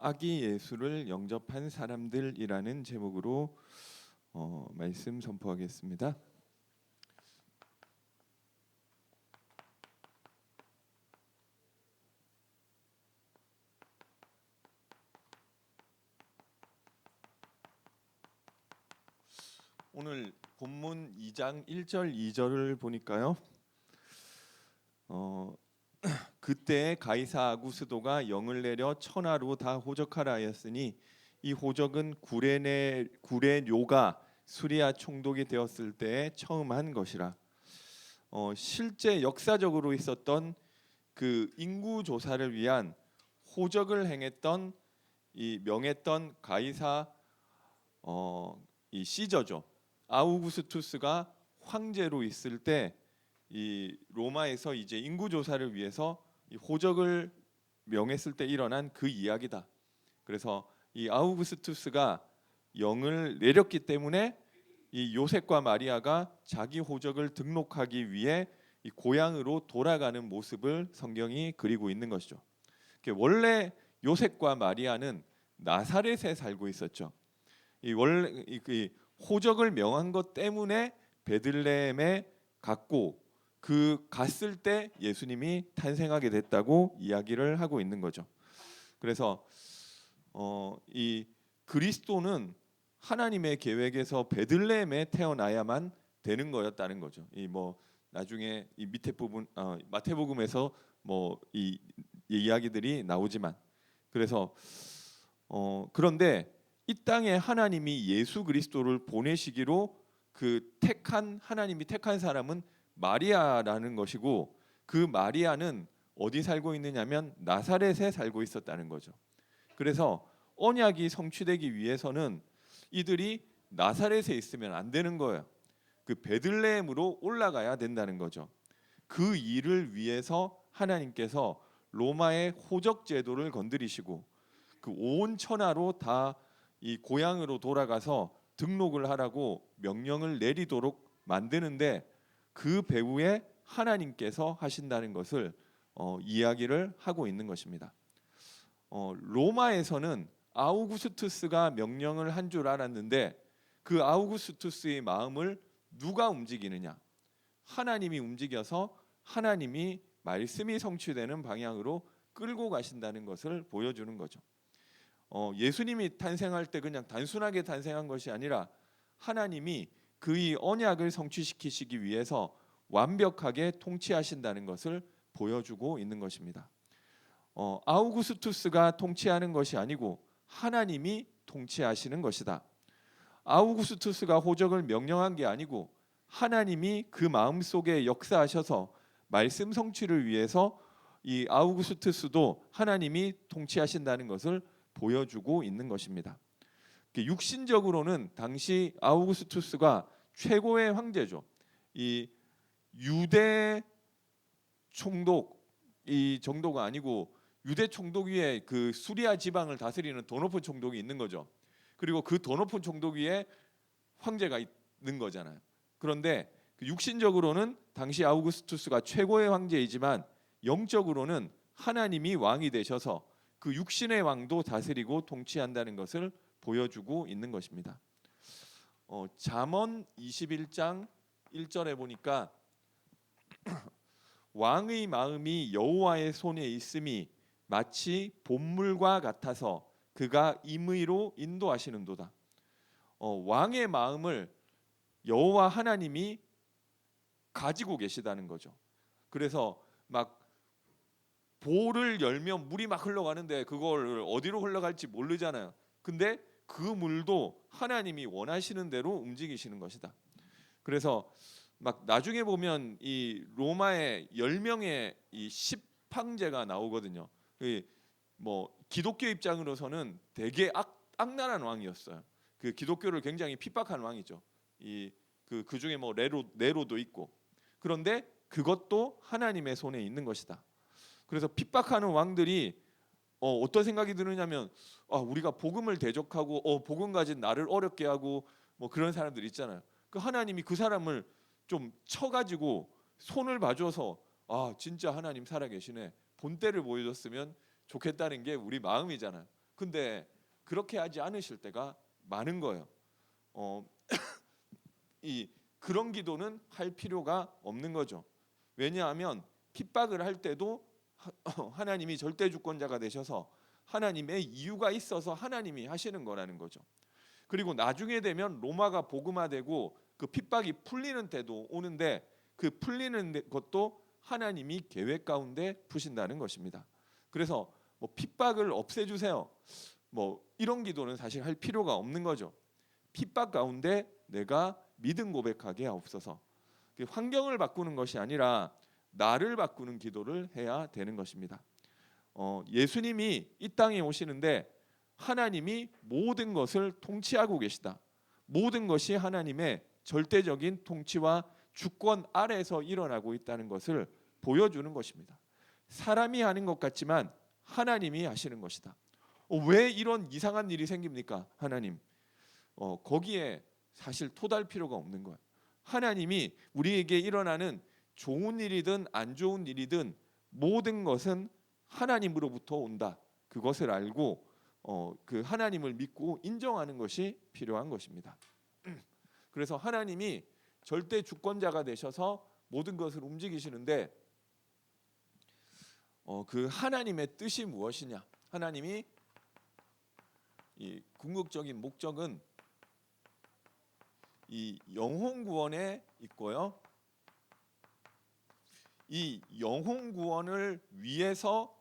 아기 예수를 영접한 사람들이라는 제목으로 말씀 선포하겠습니다. 오늘 본문 2장 1절 2절을 보니까요. 그때 가이사 아구스도가 영을 내려 천하로 다 호적하라 하였으니 이 호적은 구레뇨가 수리아 총독이 되었을 때 처음 한 것이라. 실제 역사적으로 있었던 그 인구 조사를 위한 호적을 행했던 이 명했던 가이사 이 시저죠. 아우구스투스가 황제로 있을 때 이 로마에서 이제 인구 조사를 위해서 이 호적을 명했을 때 일어난 그 이야기다. 그래서 이 아우구스투스가 영을 내렸기 때문에 이 요셉과 마리아가 자기 호적을 등록하기 위해 이 고향으로 돌아가는 모습을 성경이 그리고 있는 것이죠. 원래 요셉과 마리아는 나사렛에 살고 있었죠. 이 원래 이 호적을 명한 것 때문에 베들레헴에 갔고 그 갔을 때 예수님이 탄생하게 됐다고 이야기를 하고 있는 거죠. 그래서 이 그리스도는 하나님의 계획에서 베들레헴에 태어나야만 되는 거였다는 거죠. 이 뭐 나중에 이 밑에 부분 마태복음에서 뭐 이 이야기들이 나오지만 그래서 그런데 이 땅에 하나님이 예수 그리스도를 보내시기로 하나님이 택한 사람은 마리아라는 것이고 그 마리아는 어디 살고 있느냐면 나사렛에 살고 있었다는 거죠. 그래서 언약이 성취되기 위해서는 이들이 나사렛에 있으면 안 되는 거예요. 그 베들레헴으로 올라가야 된다는 거죠. 그 일을 위해서 하나님께서 로마의 호적 제도를 건드리시고 그 온 천하로 다 이 고향으로 돌아가서 등록을 하라고 명령을 내리도록 만드는데 그 배후에 하나님께서 하신다는 것을 이야기를 하고 있는 것입니다. 로마에서는 아우구스투스가 명령을 한 줄 알았는데 그 아우구스투스의 마음을 누가 움직이느냐? 하나님이 움직여서 하나님이 말씀이 성취되는 방향으로 끌고 가신다는 것을 보여주는 거죠. 예수님이 탄생할 때 그냥 단순하게 탄생한 것이 아니라 하나님이 그의 언약을 성취시키시기 위해서 완벽하게 통치하신다는 것을 보여주고 있는 것입니다. 아우구스투스가 통치하는 것이 아니고 하나님이 통치하시는 것이다. 아우구스투스가 호적을 명령한 게 아니고 하나님이 그 마음속에 역사하셔서 말씀 성취를 위해서 이 아우구스투스도 하나님이 통치하신다는 것을 보여주고 있는 것입니다. 육신적으로는 당시 아우구스투스가 최고의 황제죠. 이 유대 총독 이 정도가 아니고 유대 총독 위에 그 수리아 지방을 다스리는 더 높은 총독이 있는 거죠. 그리고 그 더 높은 총독 위에 황제가 있는 거잖아요. 그런데 육신적으로는 당시 아우구스투스가 최고의 황제이지만 영적으로는 하나님이 왕이 되셔서 그 육신의 왕도 다스리고 통치한다는 것을 보여주고 있는 것입니다. 잠언 21장 1절에 보니까 왕의 마음이 여호와의 손에 있음이 마치 봇물과 같아서 그가 임의로 인도하시는도다. 왕의 마음을 여호와 하나님이 가지고 계시다는 거죠. 그래서 막 볼을 열면 물이 막 흘러가는데 그걸 어디로 흘러갈지 모르잖아요. 근데 그 물도 하나님이 원하시는 대로 움직이시는 것이다. 그래서 막 나중에 보면 이 로마의 10명의 이 십황제가 나오거든요. 뭐 기독교 입장으로서는 되게 악랄한 왕이었어요. 그 기독교를 굉장히 핍박한 왕이죠. 그 중에 뭐 네로도 있고. 그런데 그것도 하나님의 손에 있는 것이다. 그래서 핍박하는 왕들이 어떤 생각이 드느냐면 우리가 복음을 대적하고 복음 가진 나를 어렵게 하고 뭐 그런 사람들 있잖아요. 그 하나님이 그 사람을 좀 쳐가지고 손을 봐줘서 진짜 하나님 살아계시네 본때를 보여줬으면 좋겠다는 게 우리 마음이잖아요. 근데 그렇게 하지 않으실 때가 많은 거예요. 이 그런 기도는 할 필요가 없는 거죠. 왜냐하면 핍박을 할 때도 하나님이 절대 주권자가 되셔서 하나님의 이유가 있어서 하나님이 하시는 거라는 거죠. 그리고 나중에 되면 로마가 복음화되고 그 핍박이 풀리는 때도 오는데 그 풀리는 것도 하나님이 계획 가운데 푸신다는 것입니다. 그래서 뭐 핍박을 없애주세요, 뭐 이런 기도는 사실 할 필요가 없는 거죠. 핍박 가운데 내가 믿음 고백하게 하옵소서. 환경을 바꾸는 것이 아니라 나를 바꾸는 기도를 해야 되는 것입니다. 예수님이 이 땅에 오시는데 하나님이 모든 것을 통치하고 계시다. 모든 것이 하나님의 절대적인 통치와 주권 아래에서 일어나고 있다는 것을 보여주는 것입니다. 사람이 하는 것 같지만 하나님이 하시는 것이다. 왜 이런 이상한 일이 생깁니까? 하나님. 거기에 사실 토달 필요가 없는 거예요. 하나님이 우리에게 일어나는 좋은 일이든 안 좋은 일이든 모든 것은 하나님으로부터 온다. 그것을 알고 그 하나님을 믿고 인정하는 것이 필요한 것입니다. 그래서 하나님이 절대 주권자가 되셔서 모든 것을 움직이시는데 그 하나님의 뜻이 무엇이냐? 하나님이 이 궁극적인 목적은 이 영혼 구원에 있고요. 이 영혼 구원을 위해서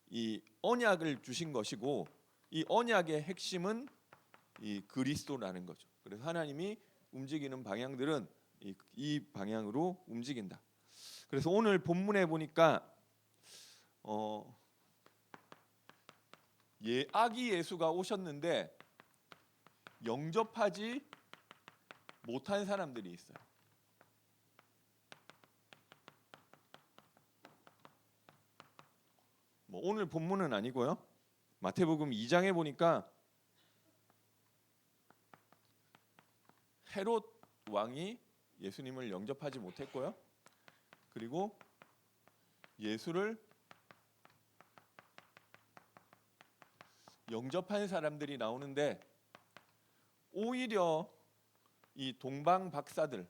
이 언약을 주신 것이고 이 언약의 핵심은 이 그리스도라는 거죠. 그래서 하나님이 움직이는 방향들은 이 방향으로 움직인다. 그래서 오늘 본문에 보니까 아기 예수가 오셨는데 영접하지 못한 사람들이 있어요. 뭐 오늘 본문은 아니고요. 마태복음 2장에 보니까 헤롯 왕이 예수님을 영접하지 못했고요. 그리고 예수를 영접한 사람들이 나오는데 오히려 이 동방 박사들,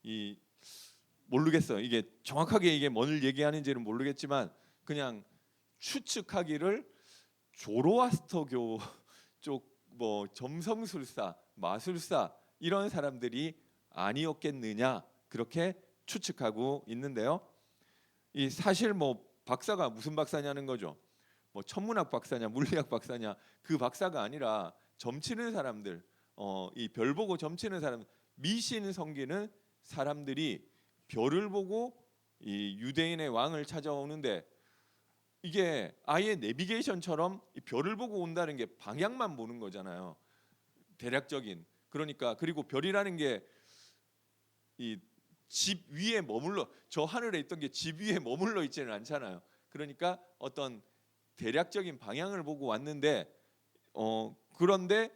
이 모르겠어요. 이게 정확하게 이게 뭘 얘기하는지는 모르겠지만 그냥 추측하기를 조로아스터교 쪽 뭐 점성술사, 마술사 이런 사람들이 아니었겠느냐 그렇게 추측하고 있는데요. 이 사실 뭐 박사가 무슨 박사냐는 거죠. 뭐 천문학 박사냐, 물리학 박사냐 그 박사가 아니라 점치는 사람들, 이 별 보고 점치는 사람, 미신 섬기는 사람들이 별을 보고 이 유대인의 왕을 찾아오는데 이게 아예 내비게이션처럼 이 별을 보고 온다는 게 방향만 보는 거잖아요. 대략적인. 그러니까 그리고 별이라는 게 이 집 위에 머물러 저 하늘에 있던 게 집 위에 머물러 있지는 않잖아요. 그러니까 어떤 대략적인 방향을 보고 왔는데 그런데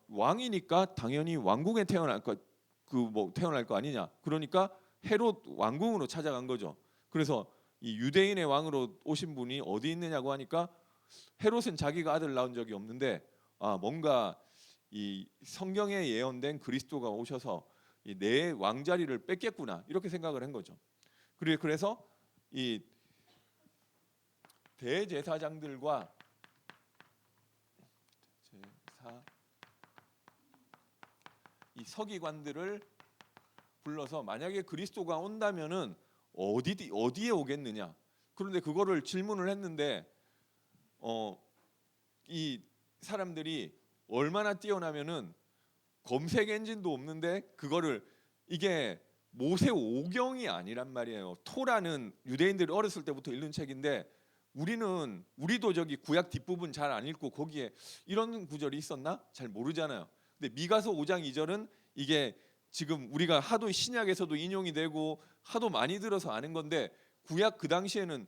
왕이니까 당연히 왕궁에 태어날 거 아니냐. 그러니까 헤롯 왕궁으로 찾아간 거죠. 그래서 이 유대인의 왕으로 오신 분이 어디 있느냐고 하니까 헤롯은 자기가 아들 낳은 적이 없는데 뭔가 이 성경에 예언된 그리스도가 오셔서 내 왕자리를 뺏겠구나 이렇게 생각을 한 거죠. 그래서 이 대제사장들과 이 서기관들을 불러서 만약에 그리스도가 온다면은 어디에 오겠느냐. 그런데 그거를 질문을 했는데 이 사람들이 얼마나 뛰어나면은 검색 엔진도 없는데 그거를 이게 모세 오경이 아니란 말이에요. 토라는 유대인들이 어렸을 때부터 읽는 책인데 우리도 저기 구약 뒷부분 잘 안 읽고 거기에 이런 구절이 있었나? 잘 모르잖아요. 근데 미가서 5장 2절은 이게 지금 우리가 하도 신약에서도 인용이 되고 하도 많이 들어서 아는 건데 구약 그 당시에는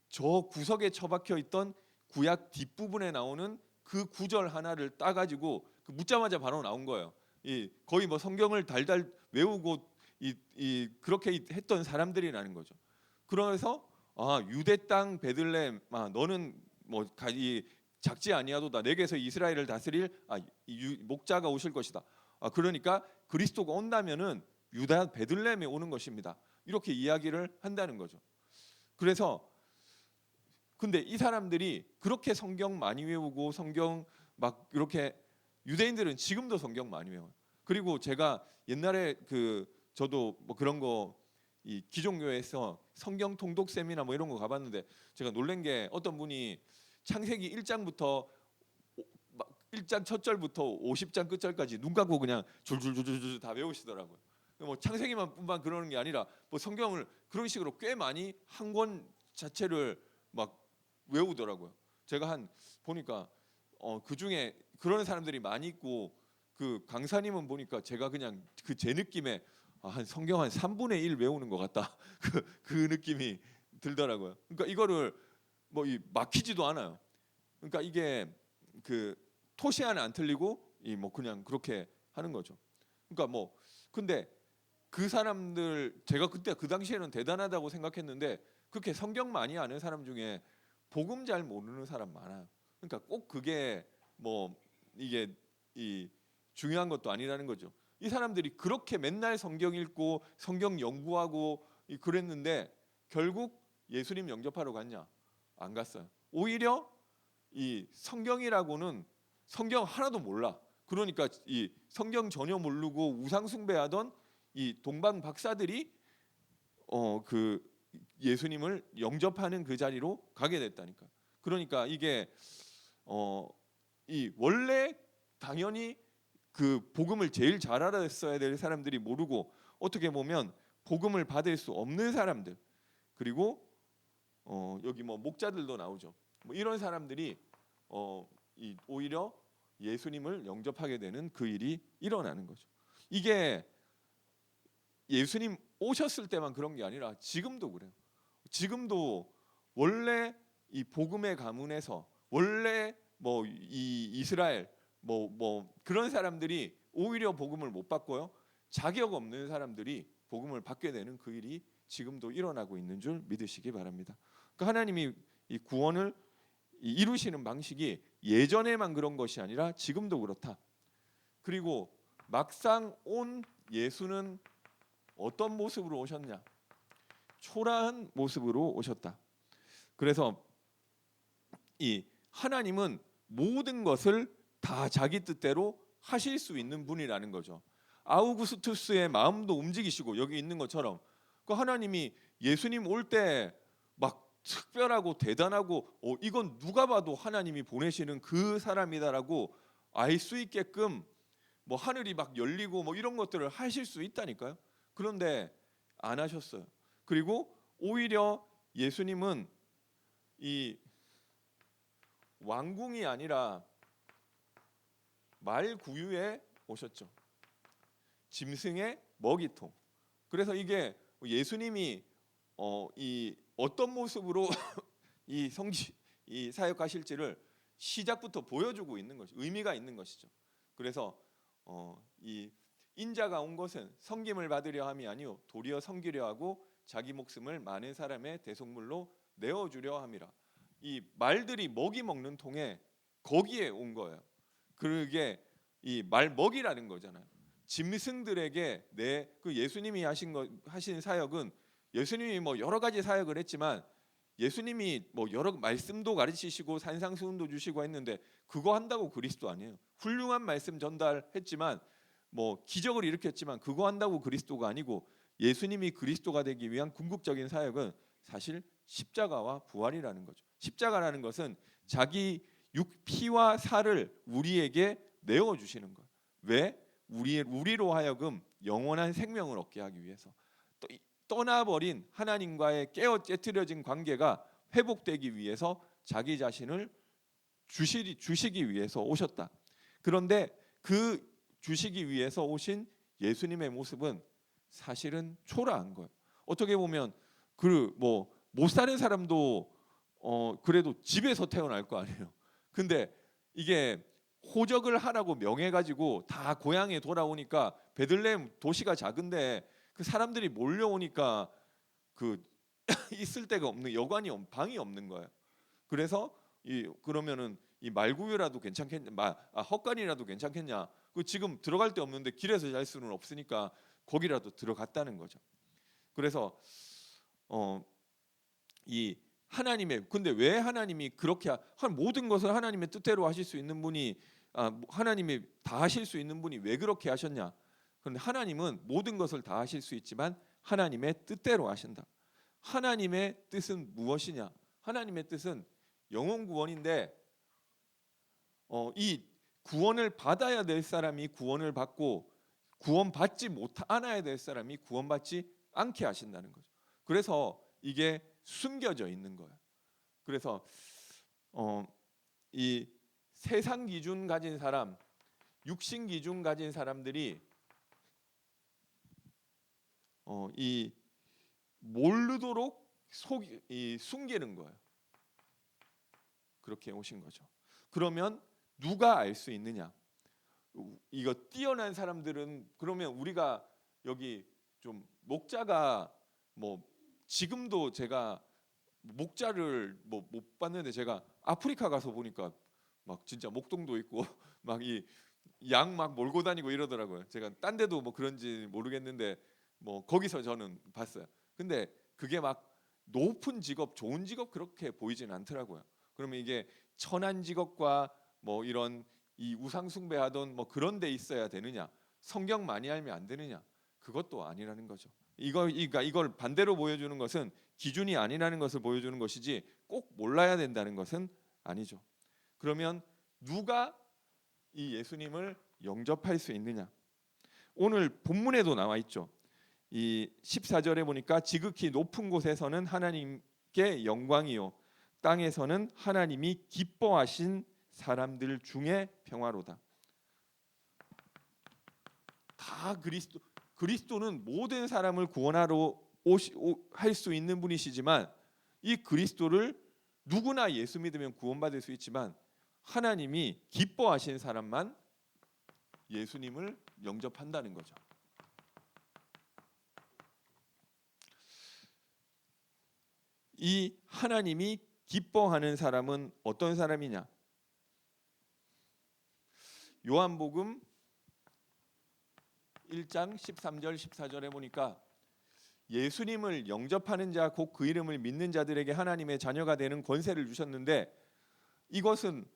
저 구석에 처박혀 있던 구약 뒷부분에 나오는 그 구절 하나를 따가지고 묻자마자 바로 나온 거예요. 거의 뭐 성경을 달달 외우고 그렇게 했던 사람들이라는 거죠. 그래서 아 유대 땅 베들레헴, 너는 뭐 이 작지 아니하도다. 내게서 이스라엘을 다스릴 목자가 오실 것이다. 그러니까 그리스도가 온다면은 유다 베들레헴에 오는 것입니다. 이렇게 이야기를 한다는 거죠. 그래서 근데 이 사람들이 그렇게 성경 많이 외우고 성경 막 이렇게, 유대인들은 지금도 성경 많이 외워요. 그리고 제가 옛날에 저도 뭐 그런 거 이 기종교회에서 성경 통독 세미나 뭐 이런 거 가봤는데 제가 놀란 게 어떤 분이 창세기 1장부터 1장 첫 절부터 50장 끝절까지 눈 감고 그냥 줄줄줄줄 다 외우시더라고요. 뭐 창세기만 뿐만 그러는 게 아니라 뭐 성경을 그런 식으로 꽤 많이 한 권 자체를 막 외우더라고요. 제가 보니까 그 중에 그런 사람들이 많이 있고, 그 강사님은 보니까 제가 그냥 제 느낌에 한 성경 한 3분의 1 외우는 것 같다. 그 느낌이 들더라고요. 그러니까 이거를 뭐 막히지도 않아요. 그러니까 이게 토시 하나 안 틀리고 뭐 그냥 그렇게 하는 거죠. 그러니까 뭐 근데 그 사람들, 제가 그때 그 당시에는 대단하다고 생각했는데 그렇게 성경 많이 아는 사람 중에 복음 잘 모르는 사람 많아요. 그러니까 꼭 그게 뭐 이게 중요한 것도 아니라는 거죠. 이 사람들이 그렇게 맨날 성경 읽고 성경 연구하고 그랬는데 결국 예수님 영접하러 갔냐? 안 갔어요. 오히려 이 성경이라고는 성경 하나도 몰라. 그러니까 이 성경 전혀 모르고 우상 숭배하던 이 동방 박사들이 예수님을 영접하는 그 자리로 가게 됐다니까. 그러니까 이게 이 원래 당연히 그 복음을 제일 잘 알았어야 될 사람들이 모르고, 어떻게 보면 복음을 받을 수 없는 사람들, 그리고 여기 뭐 목자들도 나오죠. 뭐 이런 사람들이 오히려 예수님을 영접하게 되는 그 일이 일어나는 거죠. 이게 예수님 오셨을 때만 그런 게 아니라 지금도 그래요. 지금도 원래 이 복음의 가문에서 원래 뭐 이 이스라엘 뭐 그런 사람들이 오히려 복음을 못 받고요. 자격 없는 사람들이 복음을 받게 되는 그 일이 지금도 일어나고 있는 줄 믿으시기 바랍니다. 그러니까 하나님이 이 구원을 이루시는 방식이 예전에만 그런 것이 아니라 지금도 그렇다. 그리고 막상 온 예수는 어떤 모습으로 오셨냐? 초라한 모습으로 오셨다. 그래서 이 하나님은 모든 것을 다 자기 뜻대로 하실 수 있는 분이라는 거죠. 아우구스투스의 마음도 움직이시고, 여기 있는 것처럼 그 하나님이 예수님 올 때 막 특별하고 대단하고 이건 누가 봐도 하나님이 보내시는 그 사람이다라고 알 수 있게끔 뭐 하늘이 막 열리고 뭐 이런 것들을 하실 수 있다니까요. 그런데 안 하셨어요. 그리고 오히려 예수님은 이 왕궁이 아니라 말 구유에 오셨죠. 짐승의 먹이통. 그래서 이게 예수님이 이 어떤 모습으로 이 사역하실지를 시작부터 보여주고 있는 것이 의미가 있는 것이죠. 그래서 이 인자가 온 것은 섬김을 받으려 함이 아니요 도리어 섬기려 하고 자기 목숨을 많은 사람의 대속물로 내어주려 함이라. 이 말들이 먹이 먹는 통에 거기에 온 거예요. 그게 이 말 먹이라는 거잖아요. 짐승들에게 그 예수님이 하신 사역은, 예수님이 뭐 여러 가지 사역을 했지만 예수님이 뭐 여러 말씀도 가르치시고 산상수훈도 주시고 했는데 그거 한다고 그리스도 아니에요. 훌륭한 말씀 전달했지만 뭐 기적을 일으켰지만 그거 한다고 그리스도가 아니고, 예수님이 그리스도가 되기 위한 궁극적인 사역은 사실 십자가와 부활이라는 거죠. 십자가라는 것은 자기 피와 살을 우리에게 내어 주시는 거예요. 왜? 우리로 하여금 영원한 생명을 얻게 하기 위해서. 떠나버린 하나님과의 깨어뜨려진 관계가 회복되기 위해서 자기 자신을 주시기 위해서 오셨다. 그런데 그 주시기 위해서 오신 예수님의 모습은 사실은 초라한 거예요. 어떻게 보면 못 사는 사람도 그래도 집에서 태어날 거 아니에요. 근데 이게 호적을 하라고 명해가지고 다 고향에 돌아오니까 베들레헴 도시가 작은데 그 사람들이 몰려오니까 그 있을 데가 없는 방이 없는 거예요. 그래서 그러면은 이 말구유라도 괜찮겠냐, 헛간이라도 괜찮겠냐? 그 지금 들어갈 데 없는데 길에서 잘 수는 없으니까 거기라도 들어갔다는 거죠. 그래서 이 하나님의 근데 왜 하나님이 그렇게 한 모든 것을 하나님의 뜻대로 하실 수 있는 분이 하나님이 다 하실 수 있는 분이 왜 그렇게 하셨냐? 그런데 하나님은 모든 것을 다 하실 수 있지만 하나님의 뜻대로 하신다. 하나님의 뜻은 무엇이냐? 하나님의 뜻은 영혼 구원인데 이 구원을 받아야 될 사람이 구원을 받고 구원받지 않아야 될 사람이 구원받지 않게 하신다는 거죠. 그래서 이게 숨겨져 있는 거예요. 그래서 이 세상 기준 가진 사람, 육신 기준 가진 사람들이 이 모르도록 숨기는 거예요. 그렇게 오신 거죠. 그러면 누가 알 수 있느냐? 이거 뛰어난 사람들은 그러면 우리가 여기 좀 목자가 뭐 지금도 제가 목자를 뭐 못 봤는데 제가 아프리카 가서 보니까 막 진짜 목동도 있고 막 이 양 막 몰고 다니고 이러더라고요. 제가 딴 데도 뭐 그런지 모르겠는데 뭐 거기서 저는 봤어요. 근데 그게 막 높은 직업, 좋은 직업 그렇게 보이진 않더라고요. 그러면 이게 천한 직업과 뭐 이런 이 우상 숭배하던 뭐 그런 데 있어야 되느냐? 성경 많이 알면 안 되느냐? 그것도 아니라는 거죠. 이걸 반대로 보여주는 것은 기준이 아니라는 것을 보여주는 것이지 꼭 몰라야 된다는 것은 아니죠. 그러면 누가 이 예수님을 영접할 수 있느냐? 오늘 본문에도 나와 있죠. 이 14절에 보니까 지극히 높은 곳에서는 하나님께 영광이요 땅에서는 하나님이 기뻐하신 사람들 중에 평화로다. 다 그리스도는 모든 사람을 구원하러 할 수 있는 분이시지만 이 그리스도를 누구나 예수 믿으면 구원받을 수 있지만 하나님이 기뻐하신 사람만 예수님을 영접한다는 거죠. 이 하나님이 기뻐하는 사람은 어떤 사람이냐? 요한복음 1장 13절 14절에 보니까 예수님을 영접하는 자 곧 그 이름을 믿는 자들에게 하나님의 자녀가 되는 권세를 주셨는데 이것은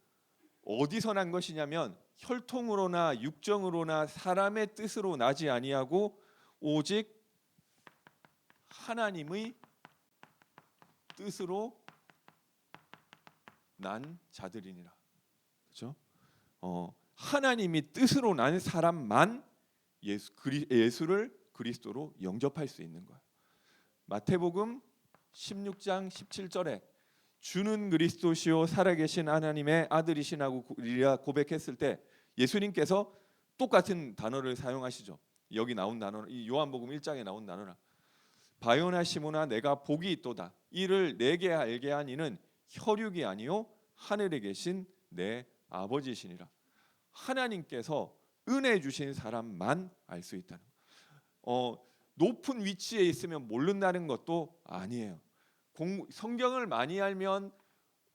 어디서 난 것이냐면 혈통으로나 육정으로나 사람의 뜻으로 나지 아니하고 오직 하나님의 뜻으로 난 자들이니라. 그렇죠? 하나님이 뜻으로 난 사람만 예수를 그리스도로 영접할 수 있는 거예요. 마태복음 16장 17절에 주는 그리스도시요 살아계신 하나님의 아들이시라고 고백했을 때 예수님께서 똑같은 단어를 사용하시죠. 여기 나온 단어, 이 요한복음 1장에 나온 단어라. 바요나 시모나 내가 복이 있도다. 이를 내게 알게 한 이는 혈육이 아니요 하늘에 계신 내 아버지시니라. 하나님께서 은혜 주신 사람만 알 수 있다는 높은 위치에 있으면 모른다는 것도 아니에요. 성경을 많이 알면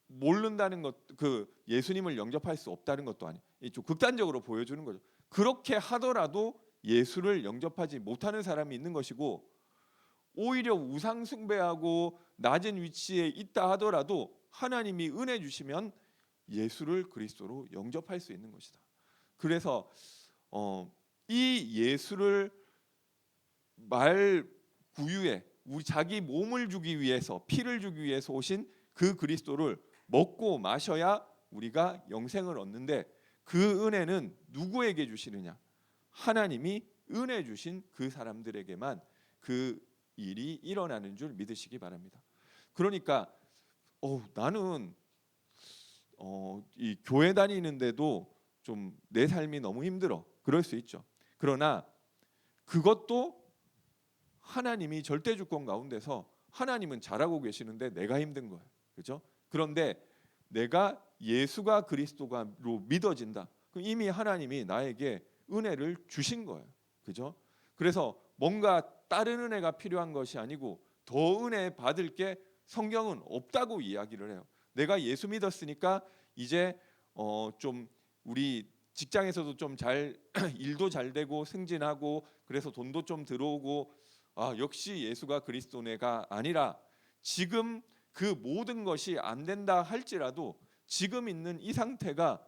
모른다는 것, 그 예수님을 영접할 수 없다는 것도 아니에요. 좀 극단적으로 보여주는 거죠. 그렇게 하더라도 예수를 영접하지 못하는 사람이 있는 것이고 오히려 우상 숭배하고 낮은 위치에 있다 하더라도 하나님이 은혜 주시면 예수를 그리스도로 영접할 수 있는 것이다. 그래서 이 예수를 말구유에 우리 자기 몸을 주기 위해서 피를 주기 위해서 오신 그 그리스도를 먹고 마셔야 우리가 영생을 얻는데 그 은혜는 누구에게 주시느냐? 하나님이 은혜 주신 그 사람들에게만 그 일이 일어나는 줄 믿으시기 바랍니다. 그러니까 나는 이 교회 다니는데도 좀 내 삶이 너무 힘들어. 그럴 수 있죠. 그러나 그것도 하나님이 절대 주권 가운데서 하나님은 잘하고 계시는데 내가 힘든 거예요. 그렇죠? 그런데 내가 예수가 그리스도가로 믿어진다. 그럼 이미 하나님이 나에게 은혜를 주신 거예요. 그죠? 그래서 뭔가 다른 은혜가 필요한 것이 아니고 더 은혜 받을 게 성경은 없다고 이야기를 해요. 내가 예수 믿었으니까 이제 좀 우리 직장에서도 좀 잘 일도 잘 되고 승진하고 그래서 돈도 좀 들어오고 역시 예수가 그리스도네가 아니라 지금 그 모든 것이 안 된다 할지라도 지금 있는 이 상태가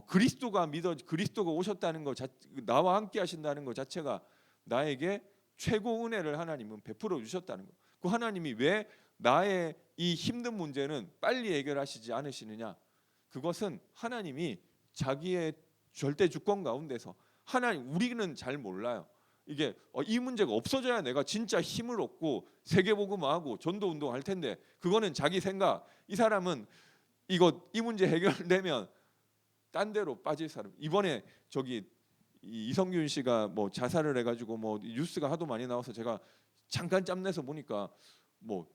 그리스도가 오셨다는 것 나와 함께 하신다는 것 자체가 나에게 최고 은혜를 하나님은 베풀어 주셨다는 것. 그 하나님이 왜 나의 이 힘든 문제는 빨리 해결하시지 않으시느냐? 그것은 하나님이 자기의 절대 주권 가운데서 우리는 잘 몰라요. 이게 이 문제가 없어져야 내가 진짜 힘을 얻고 세계복음화하고 전도 운동할 텐데 그거는 자기 생각. 이 사람은 이 문제 해결되면 딴 데로 빠질 사람. 이번에 이성균 씨가 뭐 자살을 해가지고 뭐 뉴스가 하도 많이 나와서 제가 잠깐 짬내서 보니까 뭐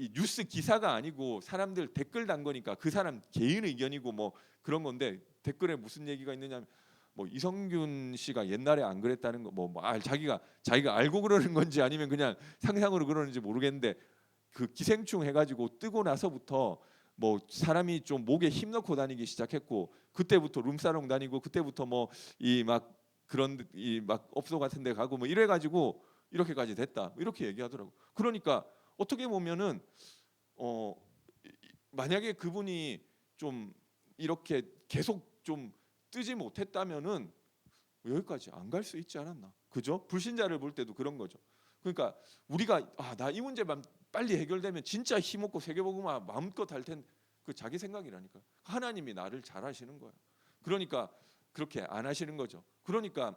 이 뉴스 기사가 아니고 사람들 댓글 단 거니까 그 사람 개인 의견이고 뭐 그런 건데 댓글에 무슨 얘기가 있느냐면 뭐 이성균 씨가 옛날에 안 그랬다는 거 자기가 알고 그러는 건지 아니면 그냥 상상으로 그러는지 모르겠는데 그 기생충 해가지고 뜨고 나서부터 뭐 사람이 좀 목에 힘 넣고 다니기 시작했고 그때부터 룸사롱 다니고 그때부터 뭐 이 막 그런 이 막 업소 같은 데 가고 뭐 이래 가지고 이렇게까지 됐다 이렇게 얘기하더라고. 그러니까 어떻게 보면은 만약에 그분이 좀 이렇게 계속 좀 뜨지 못했다면은 여기까지 안 갈 수 있지 않았나? 그죠? 불신자를 볼 때도 그런 거죠. 그러니까 우리가 나 이 문제만 빨리 해결되면 진짜 힘없고 세계복음화 마음껏 할 텐데 그 자기 생각이라니까. 하나님이 나를 잘 하시는 거야. 그러니까 그렇게 안 하시는 거죠. 그러니까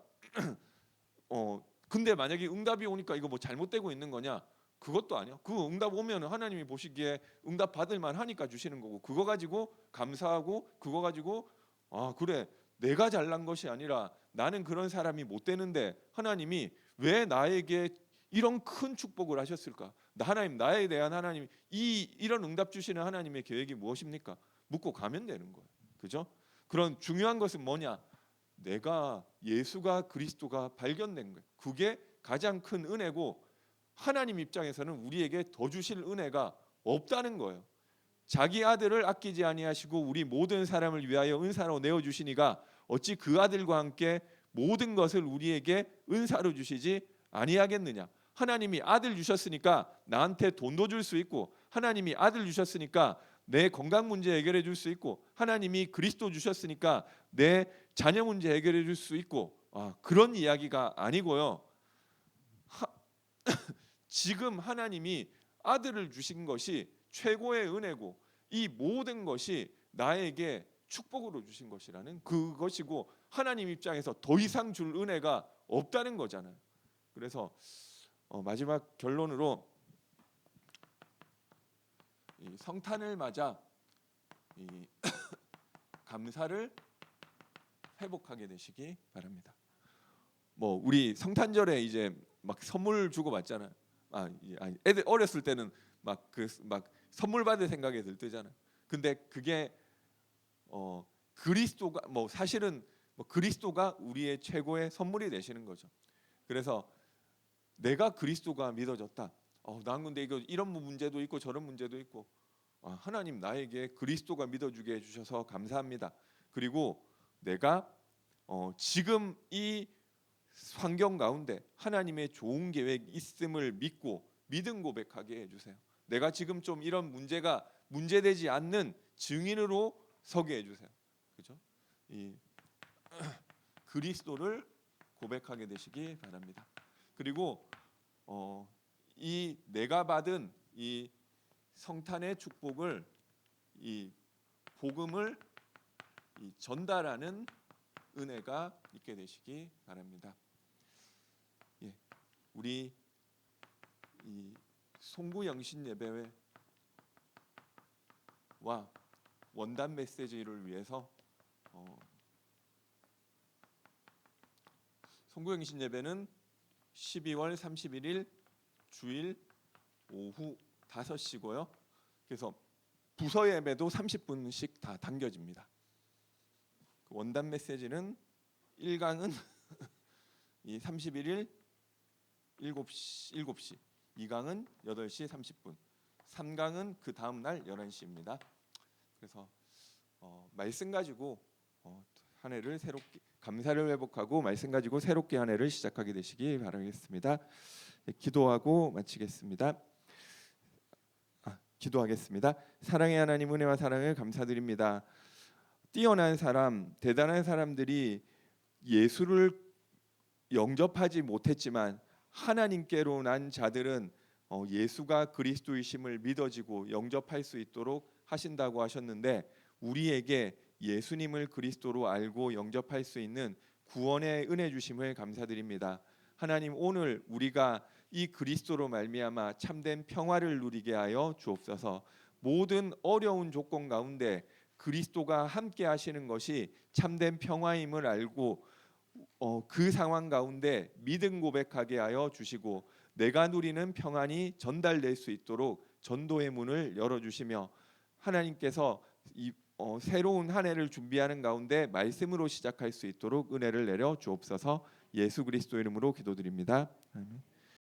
근데 만약에 응답이 오니까 이거 뭐 잘못되고 있는 거냐? 그것도 아니야. 그 응답 오면 하나님이 보시기에 응답 받을 만하니까 주시는 거고 그거 가지고 감사하고 그거 가지고 그래 내가 잘난 것이 아니라 나는 그런 사람이 못 되는데 하나님이 왜 나에게 이런 큰 축복을 하셨을까? 하나님 나에 대한 하나님 이런 응답 주시는 하나님의 계획이 무엇입니까? 묻고 가면 되는 거예요. 그죠? 그런 중요한 것은 뭐냐? 내가 예수가 그리스도가 발견된 거예요. 그게 가장 큰 은혜고 하나님 입장에서는 우리에게 더 주실 은혜가 없다는 거예요. 자기 아들을 아끼지 아니하시고 우리 모든 사람을 위하여 은사로 내어 주시니가 어찌 그 아들과 함께 모든 것을 우리에게 은사로 주시지 아니하겠느냐. 하나님이 아들 주셨으니까 나한테 돈도 줄 수 있고 하나님이 아들 주셨으니까 내 건강 문제 해결해 줄 수 있고 하나님이 그리스도 주셨으니까 내 자녀 문제 해결해 줄 수 있고 그런 이야기가 아니고요. 지금 하나님이 아들을 주신 것이 최고의 은혜고 이 모든 것이 나에게 축복으로 주신 것이라는 그것이고 하나님 입장에서 더 이상 줄 은혜가 없다는 거잖아요. 그래서 마지막 결론으로 이 성탄을 맞아 이 감사를 회복하게 되시기 바랍니다. 뭐 우리 성탄절에 이제 막 선물 주고 받잖아요. 애들 어렸을 때는 막 선물 받을 생각이 들잖아요. 근데 그게 그리스도가 사실은 그리스도가 우리의 최고의 선물이 되시는 거죠. 그래서 내가 그리스도가 믿어졌다. 난 근데 이런 문제도 있고 저런 문제도 있고 하나님 나에게 그리스도가 믿어주게 해주셔서 감사합니다. 그리고 내가 지금 이 환경 가운데 하나님의 좋은 계획 있음을 믿고 믿음 고백하게 해주세요. 내가 지금 좀 이런 문제가 문제되지 않는 증인으로 서게 해주세요. 그죠? 이 그리스도를 고백하게 되시기 바랍니다. 그리고 이 내가 받은 이 성탄의 축복을 이 복음을 전달하는 은혜가 있게 되시기 바랍니다. 예, 우리 이 송구 영신 예배와 원단 메시지를 위해서 송구 영신 예배는 12월 31일 주일 오후 5시고요. 그래서 부서 예배도 30분씩 다 당겨집니다. 원단 메시지는 1강은 이 31일 7시 2강은 8시 30분, 3강은 그 다음 날 11시입니다. 그래서 말씀 가지고 한 해를 새롭게 감사를 회복하고 말씀 가지고 새롭게 한 해를 시작하게 되시기 바라겠습니다. 네, 기도하고 마치겠습니다. 기도하겠습니다. 사랑의 하나님, 은혜와 사랑을 감사드립니다. 뛰어난 사람, 대단한 사람들이 예수를 영접하지 못했지만 하나님께로 난 자들은 예수가 그리스도이심을 믿어지고 영접할 수 있도록 하신다고 하셨는데, 우리에게 예수님을 그리스도로 알고 영접할 수 있는 구원의 은혜 주심을 감사드립니다. 하나님, 오늘 우리가 이 그리스도로 말미암아 참된 평화를 누리게 하여 주옵소서. 모든 어려운 조건 가운데 그리스도가 함께 하시는 것이 참된 평화임을 알고 그 상황 가운데 믿음 고백하게 하여 주시고, 내가 누리는 평안이 전달될 수 있도록 전도의 문을 열어주시며, 하나님께서 이 새로운 한 해를 준비하는 가운데 말씀으로 시작할 수 있도록 은혜를 내려 주옵소서. 예수 그리스도 이름으로 기도드립니다. 아멘.